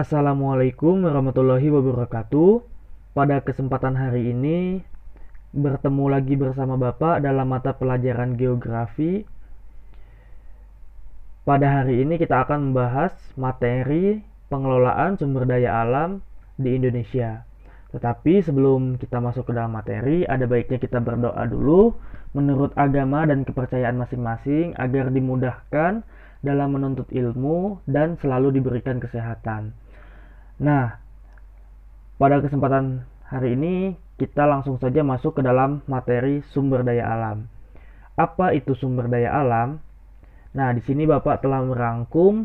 Assalamualaikum warahmatullahi wabarakatuh. Pada kesempatan hari ini bertemu lagi bersama Bapak dalam mata pelajaran geografi. Pada hari ini kita akan membahas materi pengelolaan sumber daya alam di Indonesia. Tetapi sebelum kita masuk ke dalam materi, ada baiknya kita berdoa dulu menurut agama dan kepercayaan masing-masing agar dimudahkan dalam menuntut ilmu dan selalu diberikan kesehatan. Nah, pada kesempatan hari ini kita langsung saja masuk ke dalam materi sumber daya alam. Apa itu sumber daya alam? Nah, di sini Bapak telah merangkum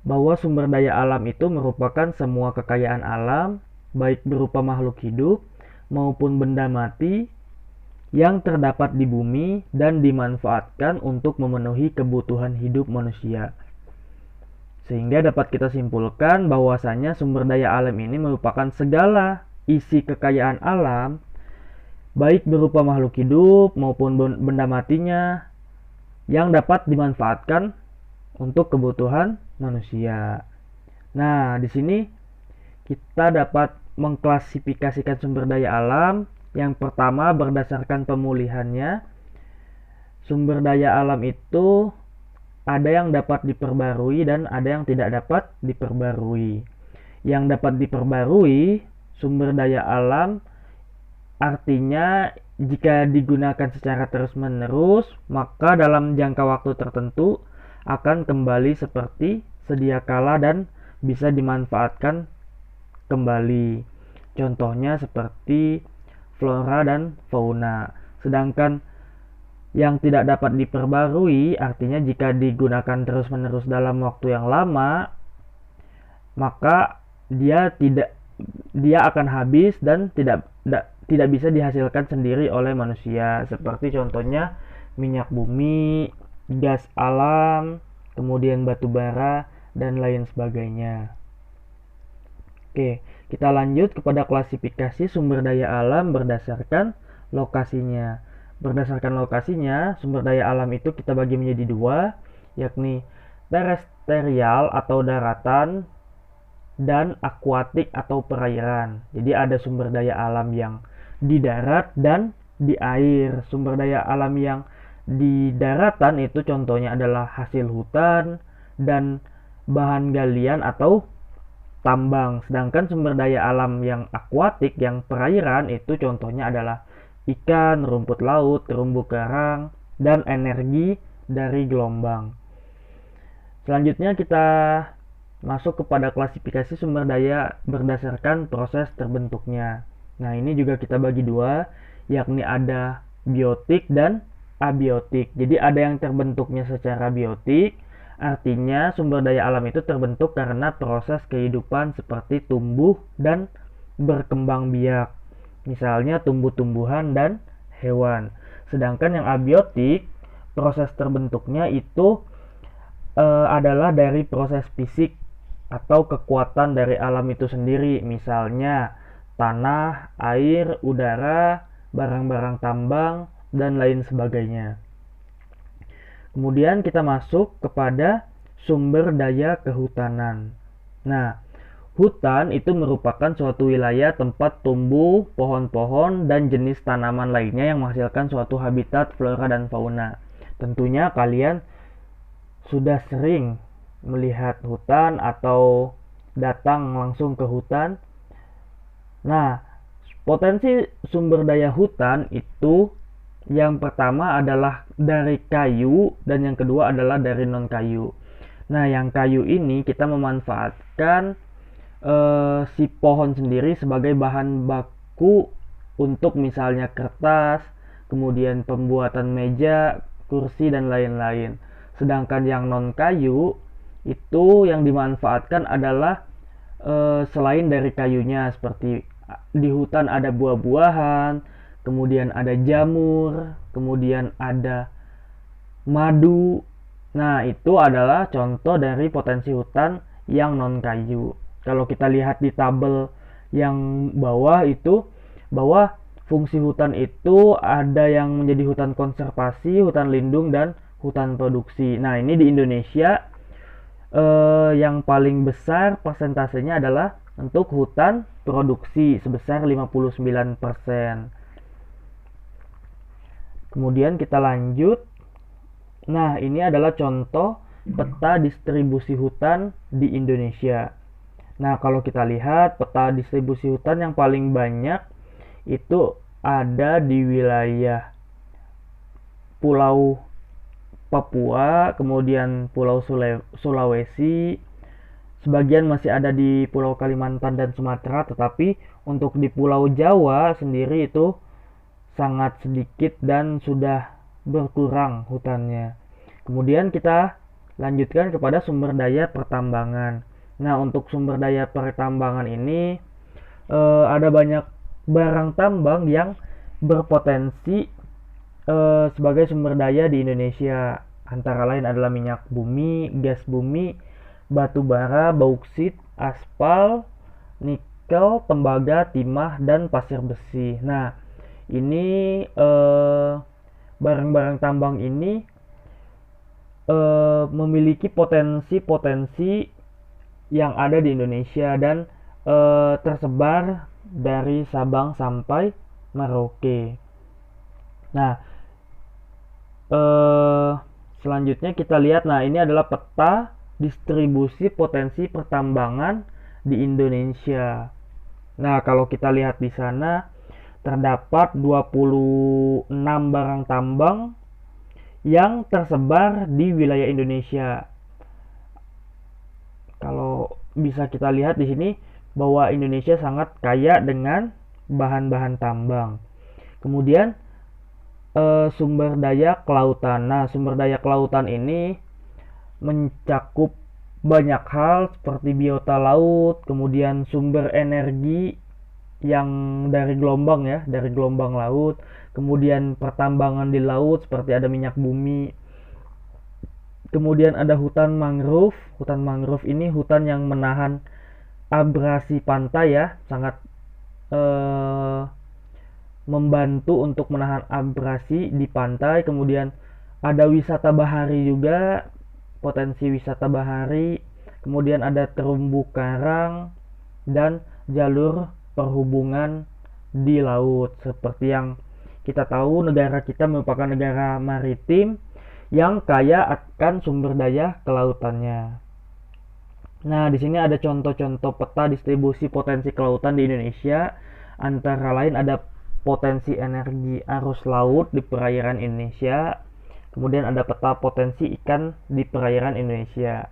bahwa sumber daya alam itu merupakan semua kekayaan alam, baik berupa makhluk hidup maupun benda mati yang terdapat di bumi dan dimanfaatkan untuk memenuhi kebutuhan hidup manusia. Sehingga dapat kita simpulkan bahwasanya sumber daya alam ini merupakan segala isi kekayaan alam, baik berupa makhluk hidup maupun benda matinya, yang dapat dimanfaatkan untuk kebutuhan manusia. Nah, di sini kita dapat mengklasifikasikan sumber daya alam. Yang pertama, berdasarkan pemulihannya. Sumber daya alam itu ada yang dapat diperbarui dan ada yang tidak dapat diperbarui. Yang dapat diperbarui, sumber daya alam artinya jika digunakan secara terus-menerus, maka dalam jangka waktu tertentu akan kembali seperti sedia kala dan bisa dimanfaatkan kembali. Contohnya seperti flora dan fauna. Sedangkan yang tidak dapat diperbarui artinya jika digunakan terus-menerus dalam waktu yang lama, maka dia akan habis dan tidak bisa dihasilkan sendiri oleh manusia. Seperti contohnya minyak bumi, gas alam, kemudian batu bara dan lain sebagainya. Oke, kita lanjut kepada klasifikasi sumber daya alam berdasarkan lokasinya. Berdasarkan lokasinya, sumber daya alam itu kita bagi menjadi dua, yakni terestrial atau daratan dan akuatik atau perairan. Jadi ada sumber daya alam yang di darat dan di air. Sumber daya alam yang di daratan itu contohnya adalah hasil hutan dan bahan galian atau tambang. Sedangkan sumber daya alam yang akuatik, yang perairan, itu contohnya adalah ikan, rumput laut, terumbu karang, dan energi dari gelombang. Selanjutnya kita masuk kepada klasifikasi sumber daya berdasarkan proses terbentuknya. Nah, ini juga kita bagi dua, yakni ada biotik dan abiotik. Jadi ada yang terbentuknya secara biotik, artinya sumber daya alam itu terbentuk karena proses kehidupan seperti tumbuh dan berkembang biak. Misalnya tumbuh-tumbuhan dan hewan. Sedangkan yang abiotik, proses terbentuknya itu adalah dari proses fisik atau kekuatan dari alam itu sendiri. Misalnya tanah, air, udara, barang-barang tambang, dan lain sebagainya. Kemudian kita masuk kepada sumber daya kehutanan. Nah, hutan itu merupakan suatu wilayah tempat tumbuh pohon-pohon dan jenis tanaman lainnya yang menghasilkan suatu habitat flora dan fauna. Tentunya kalian sudah sering melihat hutan atau datang langsung ke hutan. Nah, potensi sumber daya hutan itu yang pertama adalah dari kayu dan yang kedua adalah dari non kayu. Nah, yang kayu ini kita memanfaatkan si pohon sendiri sebagai bahan baku untuk misalnya kertas, kemudian pembuatan meja, kursi, dan lain-lain. Sedangkan yang non kayu itu yang dimanfaatkan adalah selain dari kayunya, seperti di hutan ada buah-buahan, kemudian ada jamur, kemudian ada madu. Nah, itu adalah contoh dari potensi hutan yang non kayu. Kalau kita lihat di tabel yang bawah itu, bahwa fungsi hutan itu ada yang menjadi hutan konservasi, hutan lindung, dan hutan produksi. Nah, ini di Indonesia yang paling besar persentasenya adalah untuk hutan produksi sebesar 59%. Kemudian kita lanjut. Nah, ini adalah contoh peta distribusi hutan di Indonesia. Nah, kalau kita lihat peta distribusi hutan yang paling banyak itu ada di wilayah Pulau Papua, kemudian Pulau Sulawesi, sebagian masih ada di Pulau Kalimantan dan Sumatera, tetapi untuk di Pulau Jawa sendiri itu sangat sedikit dan sudah berkurang hutannya. Kemudian kita lanjutkan kepada sumber daya pertambangan. Nah, untuk sumber daya pertambangan ini ada banyak barang tambang yang berpotensi sebagai sumber daya di Indonesia. Antara lain adalah minyak bumi, gas bumi, batu bara, bauksit, aspal, nikel, tembaga, timah, dan pasir besi. Nah, ini barang-barang tambang ini memiliki potensi-potensi yang ada di Indonesia dan tersebar dari Sabang sampai Merauke. Nah, selanjutnya kita lihat, nah ini adalah peta distribusi potensi pertambangan di Indonesia. Nah, kalau kita lihat di sana terdapat 26 barang tambang yang tersebar di wilayah Indonesia. Kalau bisa kita lihat di sini bahwa Indonesia sangat kaya dengan bahan-bahan tambang. Kemudian sumber daya kelautan. Nah, sumber daya kelautan ini mencakup banyak hal seperti biota laut, kemudian sumber energi yang dari gelombang ya, dari gelombang laut, kemudian pertambangan di laut seperti ada minyak bumi. Kemudian ada hutan mangrove. Hutan mangrove ini hutan yang menahan abrasi pantai ya, sangat membantu untuk menahan abrasi di pantai. Kemudian ada wisata bahari juga, potensi wisata bahari. Kemudian ada terumbu karang dan jalur perhubungan di laut. Seperti yang kita tahu, negara kita merupakan negara maritim yang kaya akan sumber daya kelautannya. Nah, di sini ada contoh-contoh peta distribusi potensi kelautan di Indonesia. Antara lain ada potensi energi arus laut di perairan Indonesia. Kemudian ada peta potensi ikan di perairan Indonesia.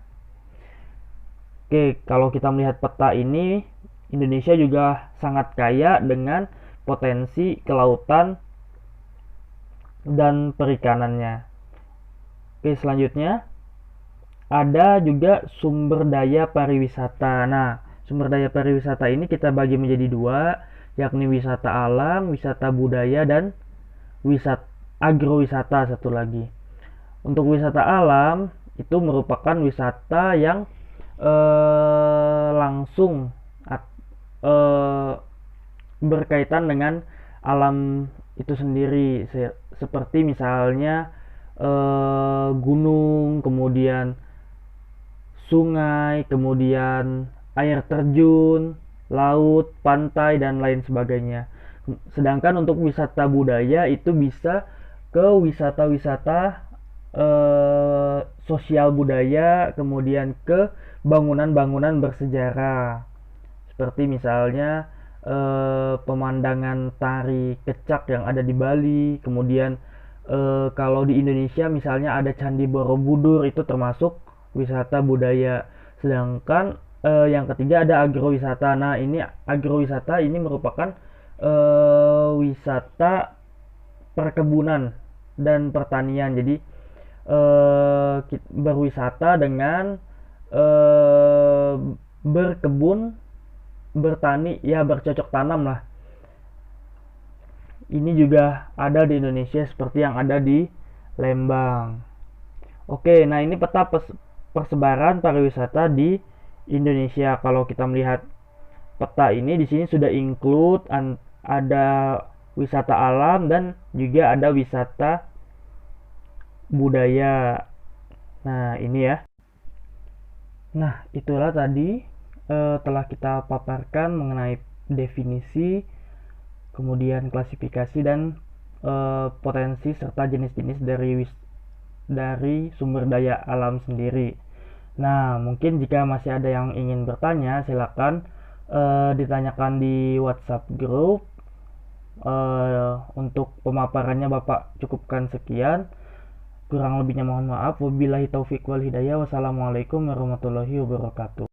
Oke, kalau kita melihat peta ini, Indonesia juga sangat kaya dengan potensi kelautan dan perikanannya. Oke, selanjutnya ada juga sumber daya pariwisata. Nah, sumber daya pariwisata ini kita bagi menjadi dua, yakni wisata alam, wisata budaya, dan wisata agrowisata satu lagi. Untuk wisata alam itu merupakan wisata yang langsung berkaitan dengan alam itu sendiri, seperti misalnya gunung, kemudian sungai, kemudian air terjun, laut, pantai, dan lain sebagainya. Sedangkan untuk wisata budaya itu bisa ke wisata-wisata sosial budaya, kemudian ke bangunan-bangunan bersejarah. Seperti misalnya pemandangan tari kecak yang ada di Bali, kemudian kalau di Indonesia misalnya ada Candi Borobudur, itu termasuk wisata budaya. Sedangkan yang ketiga ada agrowisata. Nah, ini agrowisata ini merupakan wisata perkebunan dan pertanian. Jadi berwisata dengan berkebun, bertani, ya bercocok tanam lah. Ini juga ada di Indonesia seperti yang ada di Lembang. Oke, nah ini peta persebaran pariwisata di Indonesia. Kalau kita melihat peta ini, di sini sudah include ada wisata alam dan juga ada wisata budaya. Nah, ini ya. Nah, itulah tadi telah kita paparkan mengenai definisi, kemudian klasifikasi dan potensi serta jenis-jenis dari sumber daya alam sendiri. Nah, mungkin jika masih ada yang ingin bertanya, silakan ditanyakan di WhatsApp group. Untuk pemaparannya Bapak cukupkan sekian. Kurang lebihnya mohon maaf. Wabillahi taufik wal hidayah. Wassalamualaikum warahmatullahi wabarakatuh.